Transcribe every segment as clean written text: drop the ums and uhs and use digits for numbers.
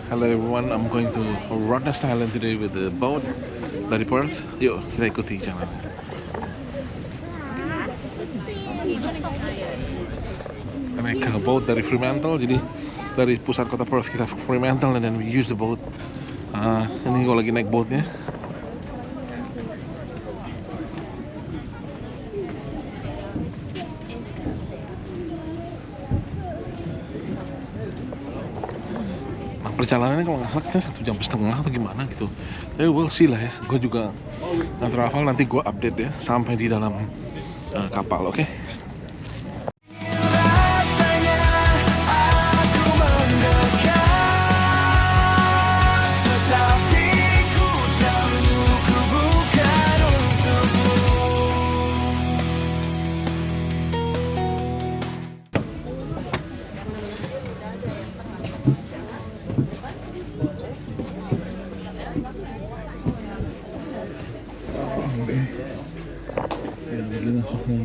Hello everyone, I'm going to Rottnest Island today with the boat dari Perth. Yuk kita ikuti jalan. Kita naik ke boat dari Fremantle, jadi dari pusat kota Perth kita Fremantle and then we use the boat. Ini gue lagi naik boatnya. Perjalanannya kalau nggak salah kita 1,5 jam atau gimana gitu. Tapi we'll see lah ya. Gue juga nggak terlalu hafal, nanti gue update ya sampai di dalam kapal, oke? Begini langsung ke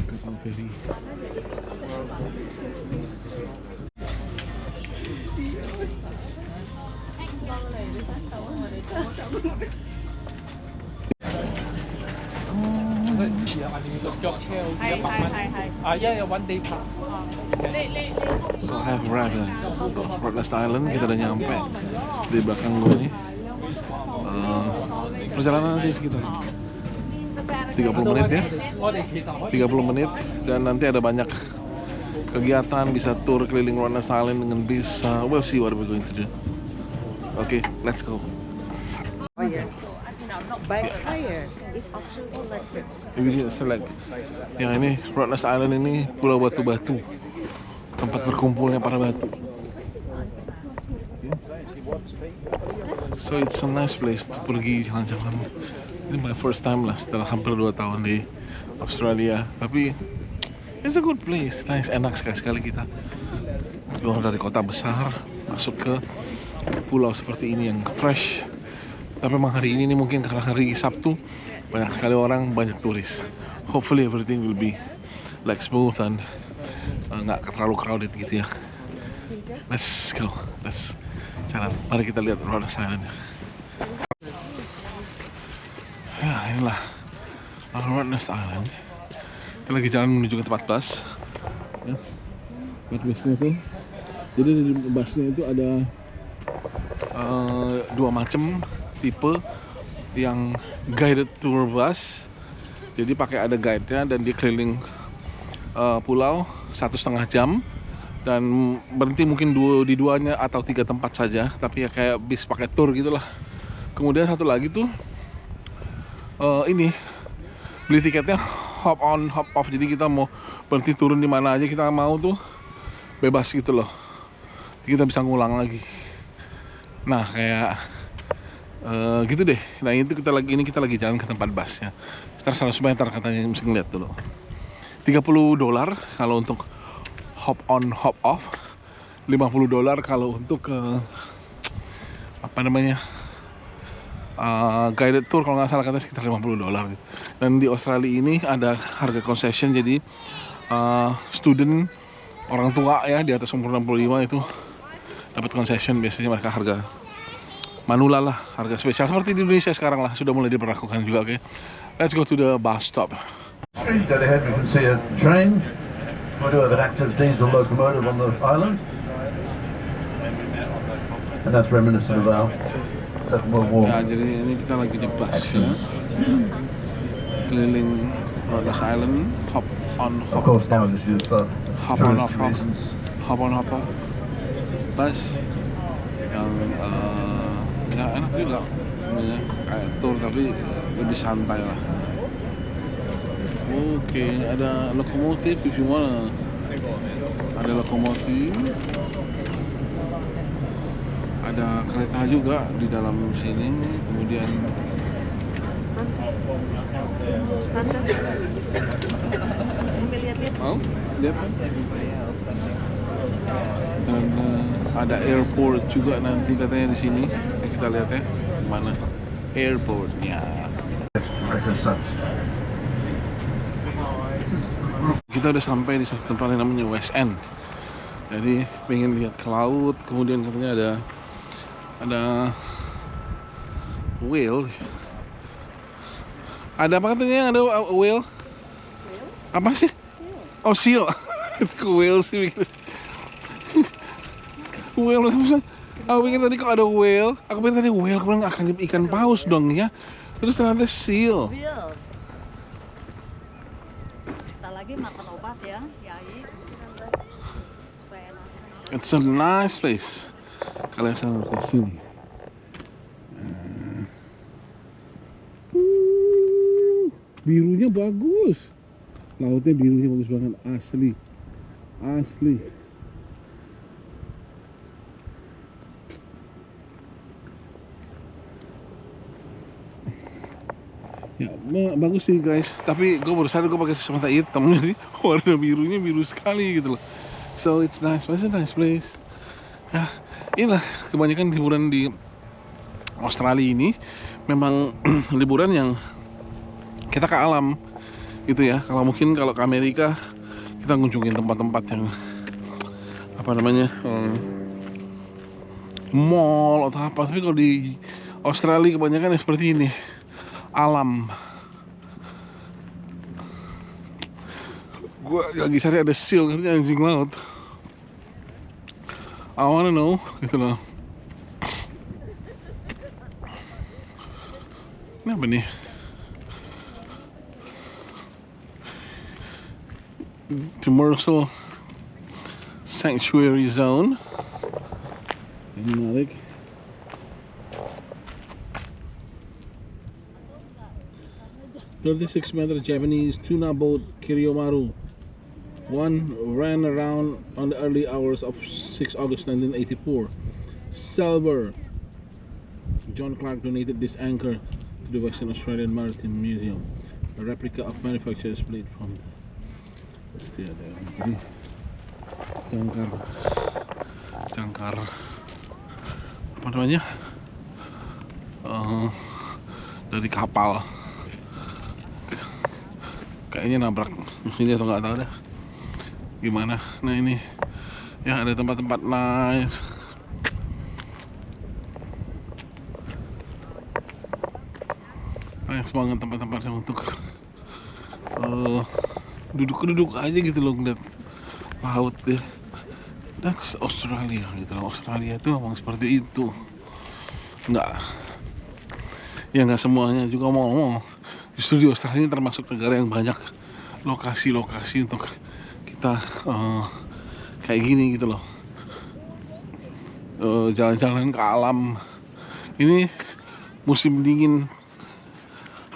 kapal feri. So I have arrived at Rottnest Island. Kita udah nyampe di belakang gue nih. Perjalanan sih sekitar 30 menit ya, 30 menit, dan nanti ada banyak kegiatan, bisa tour keliling Rottnest Island dengan bis. We'll see what we're going to do. Okay, let's go. By hire, if option selected. Ini select. Yang ini Rottnest Island ini pulau batu-batu, tempat berkumpulnya para batu. So it's a nice place to pergi jalan-jalan. Ini my first time lah setelah hampir 2 tahun di Australia. Tapi it's a good place, nice, enak sekali kita keluar dari kota besar masuk ke pulau seperti ini yang fresh. Tapi memang hari ini mungkin karena hari Sabtu banyak sekali orang, banyak turis. Hopefully everything will be like smooth dan nggak terlalu crowded gitu ya. Let's go, let's jalan. Mari kita lihat Rottnest Island. Ya inilah Rottnest Island. Kita lagi jalan menuju ke tempat bus. Ya, tempat busnya tuh. Jadi di busnya itu ada 2 macam tipe. Yang guided tour bus. Jadi pakai ada guide-nya dan dia keliling pulau 1,5 jam. Dan berhenti mungkin di 2-nya atau 3 tempat saja. Tapi ya kayak bis pakai tour gitulah. Kemudian satu lagi tuh ini beli tiketnya hop on hop off, jadi kita mau berhenti turun di mana aja kita mau tuh bebas gitu loh, kita bisa ngulang lagi. Nah kayak gitu deh. Nah itu kita lagi jalan ke tempat busnya sekitar 100 meter katanya, mesti ngeliat dulu. $30 kalau untuk hop on hop off, $50 kalau untuk apa namanya guided tour, kalau nggak salah katanya sekitar $50 gitu. Dan di Australia ini ada harga concession, jadi student, orang tua ya di atas umur 65 itu dapat concession. Biasanya mereka harga manula lah, harga spesial seperti di Indonesia sekarang lah, sudah mulai diberlakukan juga. Oke, let's go to the bus stop. Dead ahead we can see a train. We do have an active diesel locomotive on the island, and that's reminiscent of our Second World War. Ya, jadi ini kita lagi di bus ya. Keliling Rottnest Island, hop on hop. Of course now this is for Hop on hop touristy off, reasons. hop on hop off. Bus yang ya enak juga, ya, kayak tour tapi lebih santai lah. Oke, ada lokomotif if you wanna. Ada lokomotif. Ada kereta juga di dalam sini. Kemudian mau lihat kan? Dan ada airport juga nanti katanya di sini. Kita lihat ya mana airportnya. Kita udah sampai di satu tempat yang namanya West End. Jadi pengen lihat ke laut, kemudian katanya ada whale. Ada apa katanya yang ada whale? Apa sih? Oh, seal. Itu whale sih mikir. Whale maksudnya. Aku pikir tadi kok ada whale. Aku pikir tadi whale, aku bilang akan ikan paus dong ya. Terus ternyata seal. Iya. Kita lagi makan obat ya, Kiai. Supaya enak. It's a nice place. Kalau saya ke sini. Birunya bagus. Lautnya birunya bagus banget, asli. Asli. Ya, bagus sih guys. Tapi gue baru sadar gue pakai kacamata hitam, jadi warna birunya biru sekali gitu loh. So it's nice, it's a nice place. Ya, inilah kebanyakan liburan di Australia ini memang liburan yang kita ke alam gitu ya. Kalau mungkin kalau ke Amerika kita kunjungin tempat-tempat yang apa namanya mall atau apa. Tapi kalau di Australia kebanyakan ya seperti ini, alam. Gua lagi cari ada seal, katanya anjing laut. I wanna know gitu loh. Ini apa nih? Demersal Sanctuary Zone. Ini menarik. "36-meter Japanese tuna boat Kiryomaru one ran around on the early hours of 6 August 1984. Silver. John Clark donated this anchor to the Western Australian Maritime Museum. A replica of manufacturer's blade from the..." Pasti ada ini jangkar apa namanya dari kapal, kayaknya nabrak mesinnya atau nggak tahu dah gimana. Nah ini ya ada tempat-tempat nice. Nice banget tempat-tempatnya untuk duduk aja gitu loh, ngeliat laut deh. That's Australia gitu loh. Australia itu memang seperti itu. Nggak semuanya juga mau. Justru di Australia ini termasuk negara yang banyak lokasi-lokasi untuk kita kayak gini gitu loh. Jalan-jalan ke alam. Ini musim dingin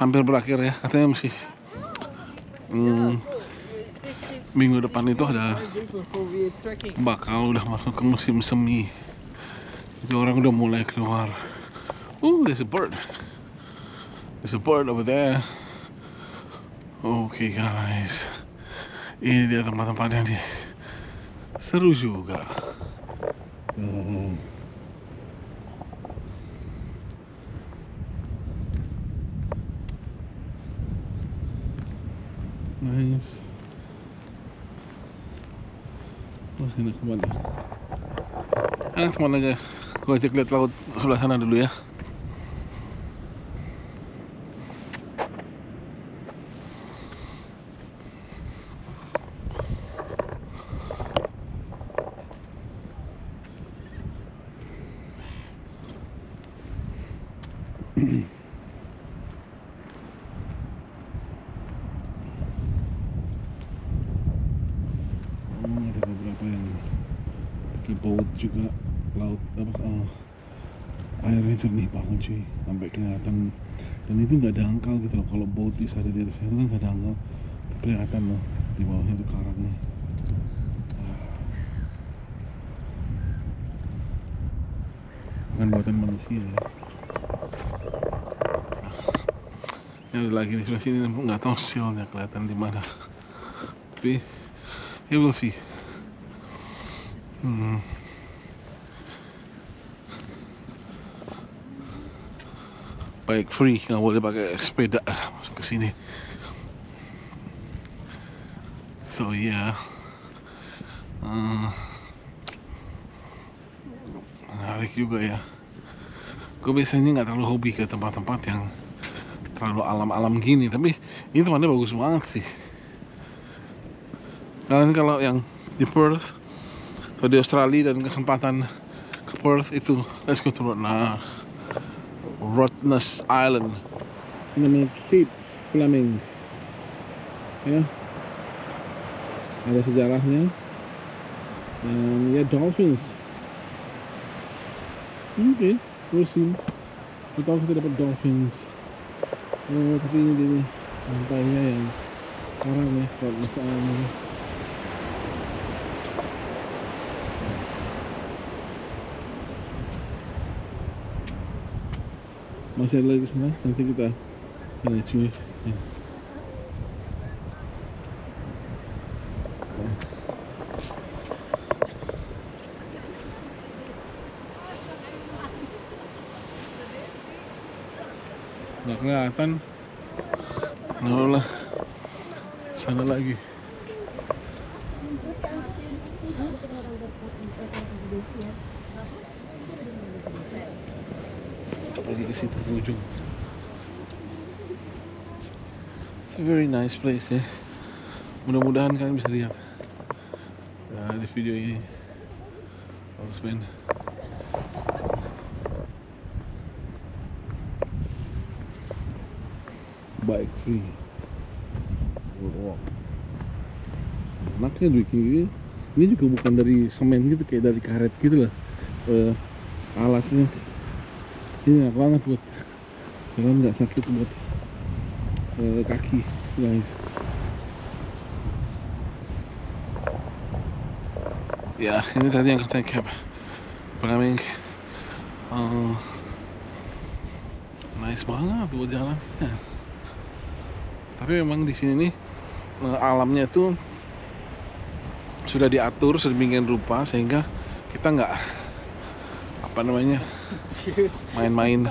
hampir berakhir ya, katanya masih minggu depan itu bakal udah masuk ke musim semi. Jadi orang udah mulai keluar. There's a bird. There's a bird over there. Okay guys, ini dia tempat-tempat yang seru juga. Nice. Masih enak kemana? Enak kemana guys? Gue ajak lihat laut sebelah sana dulu ya. Ada beberapa yang pakai boat juga, laut airnya jernih banget cuy, sampai kelihatan. Dan itu nggak dangkal gitu loh. Kalau boat bisa ada di atasnya itu kan nggak dangkal, kelihatan loh di bawahnya itu karangnya. Bukan buatan manusia ya. Ini ada lagi di sebelah sini, nggak tahu sealnya kelihatan di mana. Tapi ya we'll see. Bike free, nggak boleh pakai sepeda masuk ke sini. So yeah, menarik juga ya. Gue biasanya nggak terlalu hobi ke tempat-tempat yang terlalu alam-alam gini, tapi ini tempatnya bagus banget sih. Kalian kalau yang di Perth atau di Australia dan kesempatan ke Perth itu, let's go to Rottnest Island. Ini namanya Cape Fleming. Ya, ada sejarahnya. Dan ya dolphins. Oke, we'll see. Kita tahu kita dapat dolphins. Oh, tapi ini dia nih pantainya yang karang ya, Rottnest Island ini. Masih ada lagi sana, nanti kita sana cuy. Ya. Nggak kelihatan. Nah lah, sana lagi. Pergi ke situ ke ujung. It's a very nice place ya. Mudah-mudahan kalian bisa lihat di video ini. Bagus banget. Bike free. Boardwalk. Enaknya bikin gini. Ini juga bukan dari semen gitu, kayak dari karet gitu lah. Alasnya. Ini enak banget buat jalan, nggak sakit buat kaki guys. Ya ini tadi yang katanya Cape Fleming. Nice banget buat jalan. Tapi memang di sini nih alamnya tuh sudah diatur sedemikian rupa sehingga kita nggak main-main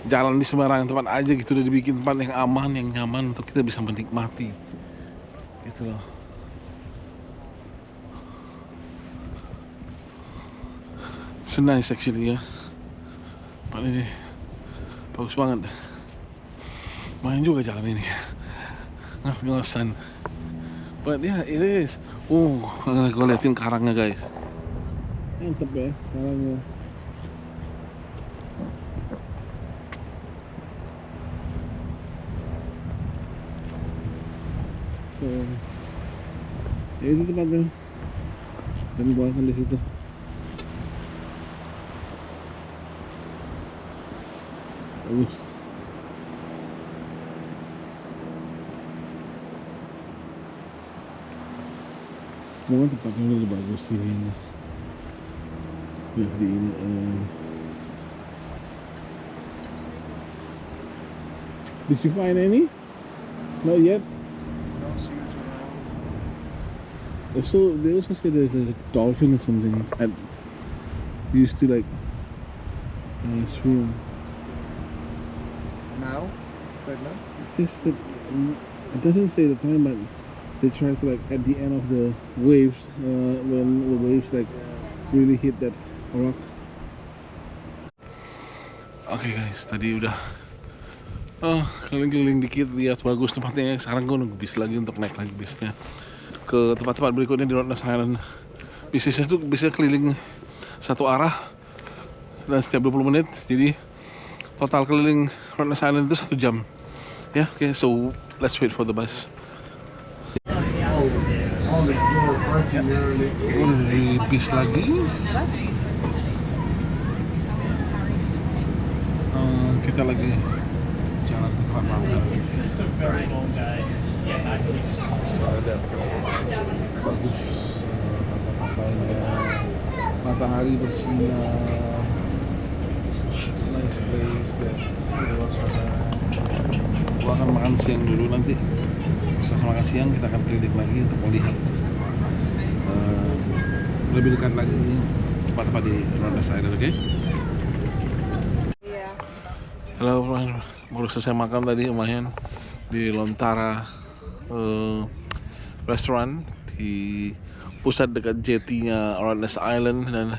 jalan di sembarangan tempat aja gitu. Udah dibikin tempat yang aman, yang nyaman untuk kita bisa menikmati gitu loh. It's nice actually ya. Tempat ini bagus banget. Main juga jalan ini, ngos-ngosan. But yeah, it is. Gue liatin karangnya guys. Mantep ya karangnya. So, ya itu tempatnya. Kami bawakan di situ. Bagus. Semua tempatnya lebih bagus di ini. Ya di ini. Did you find any? Not yet. So they also say there's a dolphin or something that used to like swim. Now? Right now? It says that it doesn't say the time, but they try to like at the end of the waves when the waves like really hit that rock. Oke guys, tadi udah keliling-keliling dikit, lihat bagus tempatnya. Sekarang gue nunggu bis lagi untuk naik lagi bisnya ke tempat-tempat berikutnya di Rottnest Island. Bisnya tuh bisa keliling satu arah dan setiap 20 menit. Jadi total keliling Rottnest Island itu 1 jam. Ya, oke, so let's wait for the bus. Udah di bis lagi. Kita lagi jalan ke tempat makan. Ada bagus matahari bersinar. It's a nice place there. Gua akan makan siang dulu, nanti setelah makan siang kita akan keliling lagi untuk melihat lebih dekat lagi tempat-tempat di Rottnest Island, oke? Halo, baru selesai makan tadi lumayan di Lontara restoran di pusat dekat jetinya Rottnest Island, dan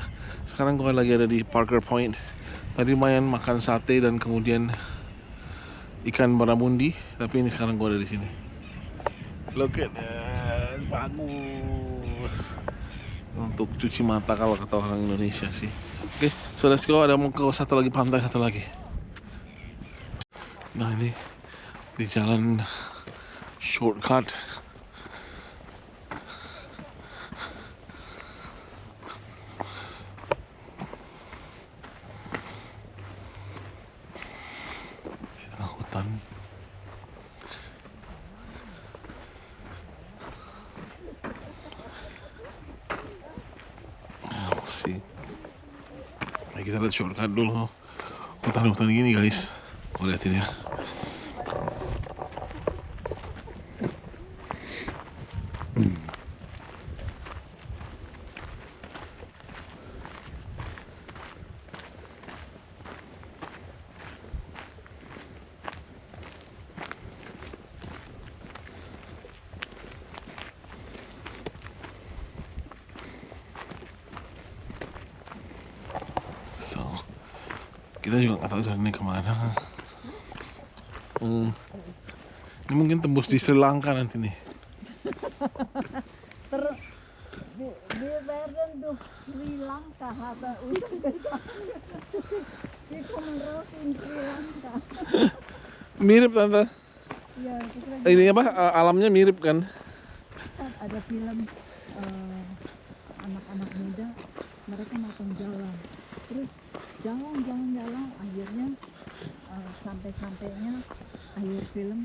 Sekarang gue lagi ada di Parker Point. Tadi lumayan makan sate dan kemudian ikan barramundi, tapi ini sekarang gue ada di sini. Look at that, bagus. Untuk cuci mata kalau kata orang Indonesia sih. Oke, so let's go. Ada mau ke satu lagi pantai, satu lagi. Nah ini di jalan shortcut. Di tengah hutan. Sih. Nah, kita lihat shortcut dulu. Hutan-hutan gini guys. Oh, liatin ya. So, kita juga nggak tahu jalannya kemana. Ini mungkin tembus di Sri Lanka nanti nih. Di Verden tuh Sri Lanka ada untung besar. Di Komodosin Sri Lanka. Mirip tante. Ya, kita Ini apa? Alamnya mirip kan? ada film anak-anak muda mereka makan jalan. Terus jalan akhirnya sampai-sampainya akhir film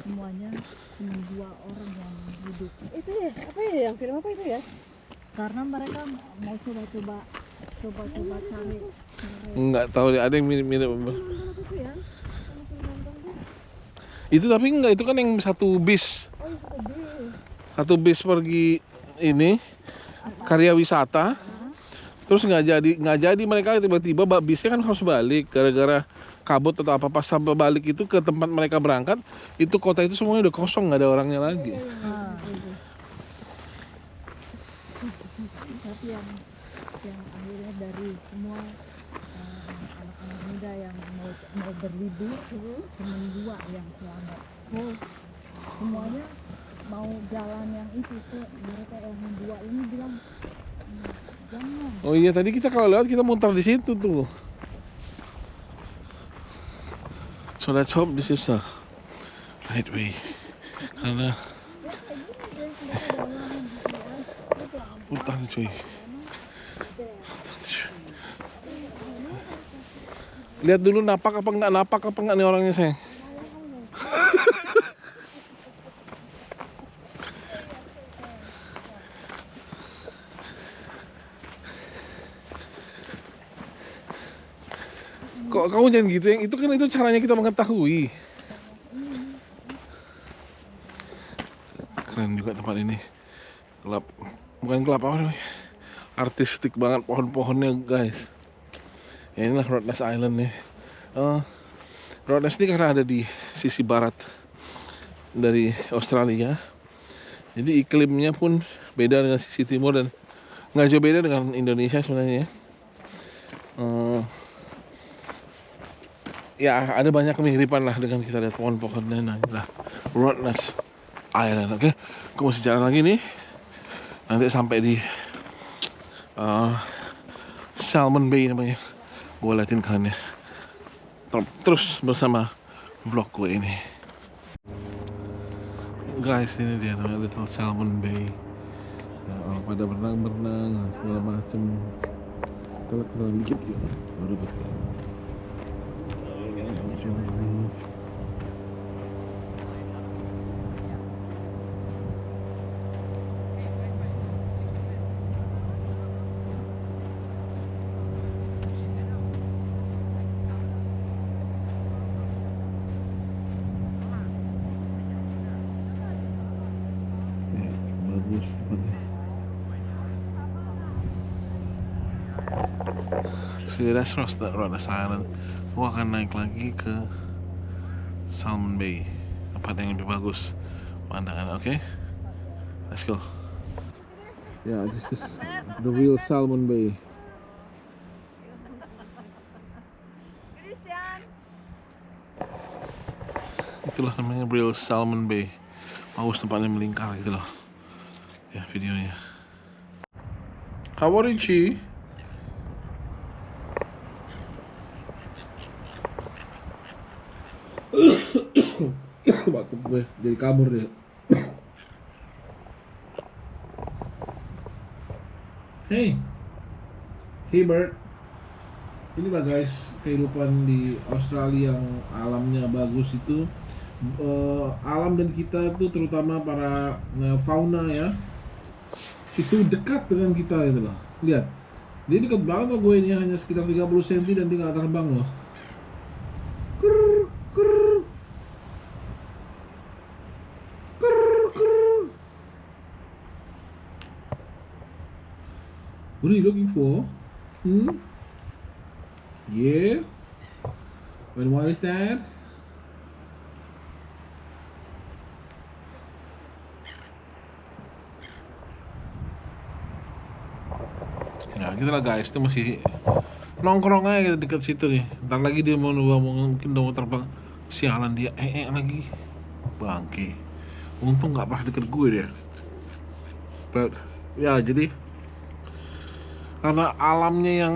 semuanya cuma 2 orang yang hidup. Itu ya, apa ya yang film apa itu ya? Karena mereka mau coba-coba cari. Nggak tahu deh, ada yang mirip-mirip. Nonton itu ya? Kalau film nonton tuh. Itu tapi enggak, itu kan yang satu bis. Oh itu tadi. Satu bis pergi ini karya wisata. Terus nggak jadi mereka, tiba-tiba bisnya kan harus balik gara-gara kabut atau apa. Pas sampai balik itu ke tempat mereka berangkat, itu kota itu semuanya udah kosong, nggak ada orangnya lagi. Tapi yang akhirnya dari semua anak-anak muda yang mau berlibur cuma 2 yang selamat. Semuanya mau jalan yang itu tuh, mereka yang 2 ini bilang jangan. Oh iya, tadi kita kalau lewat kita muter di situ tuh. So let's hope this is the right way. Karena hutan cuy. Lihat dulu napak apa enggak nih orangnya, sayang. Kok kamu jangan gitu, yang itu kan itu caranya kita mengetahui. Keren juga tempat ini. Bukan gelap apa namanya? Artistik banget pohon-pohonnya guys. Ya inilah Rottnest Island nih. Rottnest ini karena ada di sisi barat dari Australia. Jadi iklimnya pun beda dengan sisi timur dan nggak jauh beda dengan Indonesia sebenarnya ya. Ya ada banyak kemiripan lah dengan kita lihat pohon-pohonnya. Nah inilah Rottnest Island. Oke, aku masih jalan lagi nih. Nanti sampai di Salmon Bay namanya. Gue liatin kalian ya. Terus bersama vlog gue ini. Guys, ini dia namanya Little Salmon Bay. Ya, orang pada berenang segala macem. Kita lihat ke dalam dikit yuk. Ribet. Ini yang macam ini. Bagus tempatnya. See, that's Rottnest Island. Aku akan naik lagi ke Salmon Bay, tempat yang lebih bagus pandangan. Oke, let's go. Yeah, this is the real Salmon Bay. itulah namanya Real Salmon Bay. Paus tempatnya melingkar gitu loh. Ya videonya. How are you, Chi? Batuk gue jadi kabur deh. Hey Bird, inilah guys kehidupan di Australia yang alamnya bagus itu. Alam dan kita itu terutama para fauna ya, itu dekat dengan kita gitu loh. Lihat, dia dekat banget sama gue, ini hanya sekitar 30 cm dan dia nggak terbang loh. Krrr, krrr. Krrr, krrr. What are you looking for? Yeah? And what is that? Nah gitu lah guys, itu masih nongkrong aja gitu deket situ nih. Ntar lagi dia mungkin udah mau terbang. Sialan dia, lagi bangke. Untung nggak pas deket gue dia. But ya jadi karena alamnya yang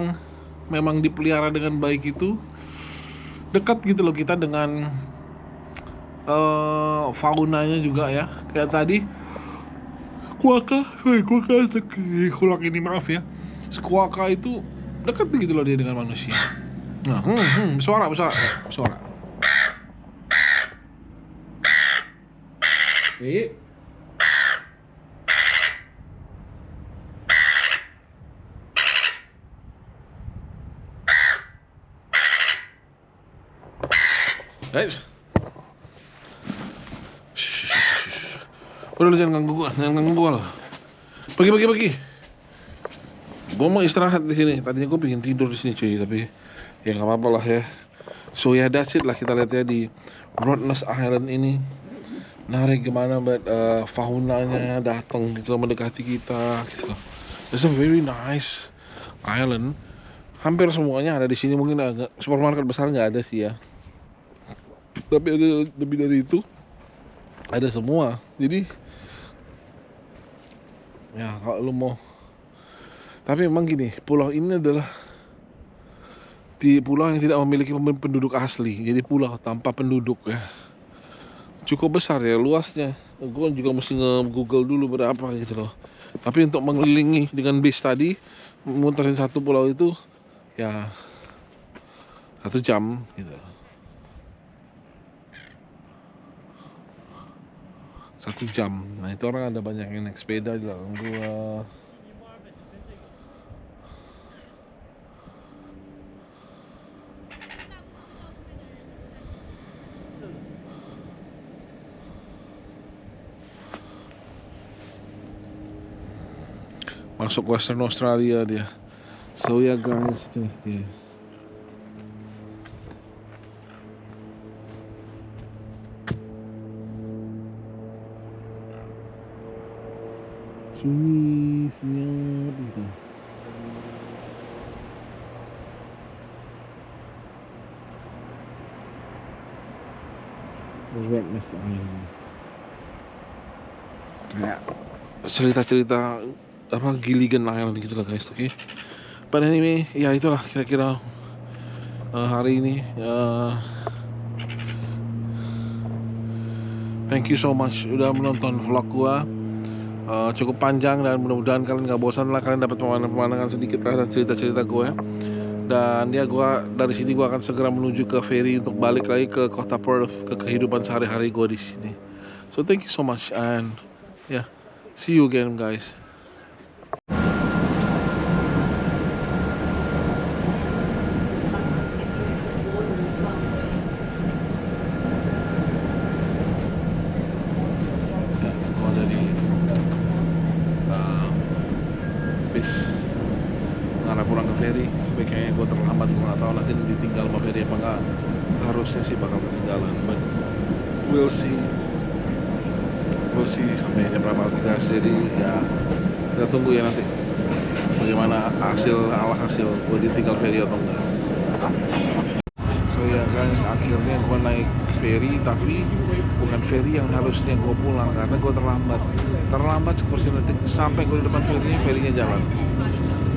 memang dipelihara dengan baik itu, dekat gitu loh kita dengan faunanya juga ya. Kayak tadi Squawka ini maaf ya. Squawka itu dekat gitu loh dia dengan manusia. Nah, suara. Guys, udah lu jangan ganggu gua loh. Pergi. Gua mau istirahat di sini. Tadinya gua pengen tidur di sini cuy, tapi ya nggak apa-apa lah ya. So ya that's it lah, kita lihat ya di Rottnest Island ini. Menarik gimana buat faunanya datang gitu mendekati kita gitu loh. It's a very nice island. Hampir semuanya ada di sini, mungkin agak supermarket besar nggak ada sih ya. Tapi ada lebih dari itu, ada semua. Jadi ya kalau lu mau, tapi memang gini, pulau ini adalah di pulau yang tidak memiliki penduduk asli, jadi pulau tanpa penduduk ya. Cukup besar ya luasnya. Gue juga mesti nge-google dulu berapa gitu loh. Tapi untuk mengelilingi dengan bis tadi, muterin satu pulau itu ya 1 jam gitu. 1 jam. Nah itu orang ada banyak yang naik sepeda di belakang gua. Masuk Western Australia dia. So ya guys, itu dia. Sunyi siap gitu. Rottnest Island. Kayak cerita-cerita apa Gilligan Island gitu lah guys, oke? Pada anyway, ya itulah kira-kira hari ini. Thank you so much udah menonton vlog gua. Cukup panjang dan mudah-mudahan kalian gak bosan lah, kalian dapat pemandangan sedikit lah dan cerita-cerita gue. Dan ya dari sini gue akan segera menuju ke ferry untuk balik lagi ke kota Perth, ke kehidupan sehari-hari gue di sini. So thank you so much and yeah, see you again guys. Mengarah pulang ke ferry, tapi kayaknya gue terlambat, gue nggak tahu nanti ditinggal sama ferry apa nggak. Harusnya sih bakal ketinggalan, but we'll see sampai jam berapa guys. Jadi ya kita tunggu ya nanti bagaimana hasil gue ditinggal ferry atau enggak. So So ya guys, akhirnya gue naik ferry, tapi bukan ferry yang harusnya gue pulang karena gue terlambat seperti detik. Sampai gue di depan ferinya jalan,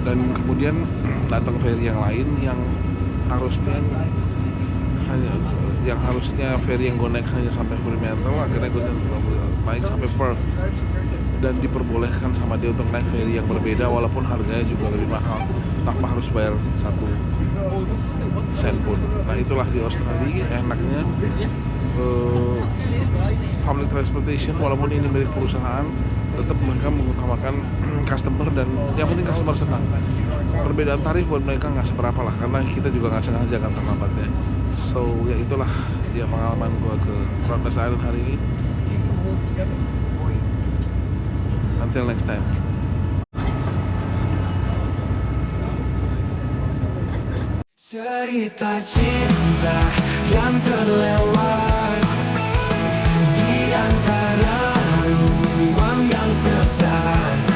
dan kemudian datang ferry yang lain yang harusnya ferry yang gue naik hanya sampai Fremantle. Akhirnya gue naik sampai Perth dan diperbolehkan sama dia untuk naik ferry yang berbeda walaupun harganya juga lebih mahal tanpa harus bayar 1 sen pun. Nah itulah di Australia enaknya public transportation, walaupun ini milik perusahaan, tetap mereka mengutamakan customer, dan yang penting customer senang. Perbedaan tarif buat mereka nggak seberapa lah, karena kita juga nggak sengaja kan terlambatnya. So ya itulah dia pengalaman gua ke Rottnest Island hari ini. Until next time. Cerita cinta yang terlewat di antara ruang yang sesat.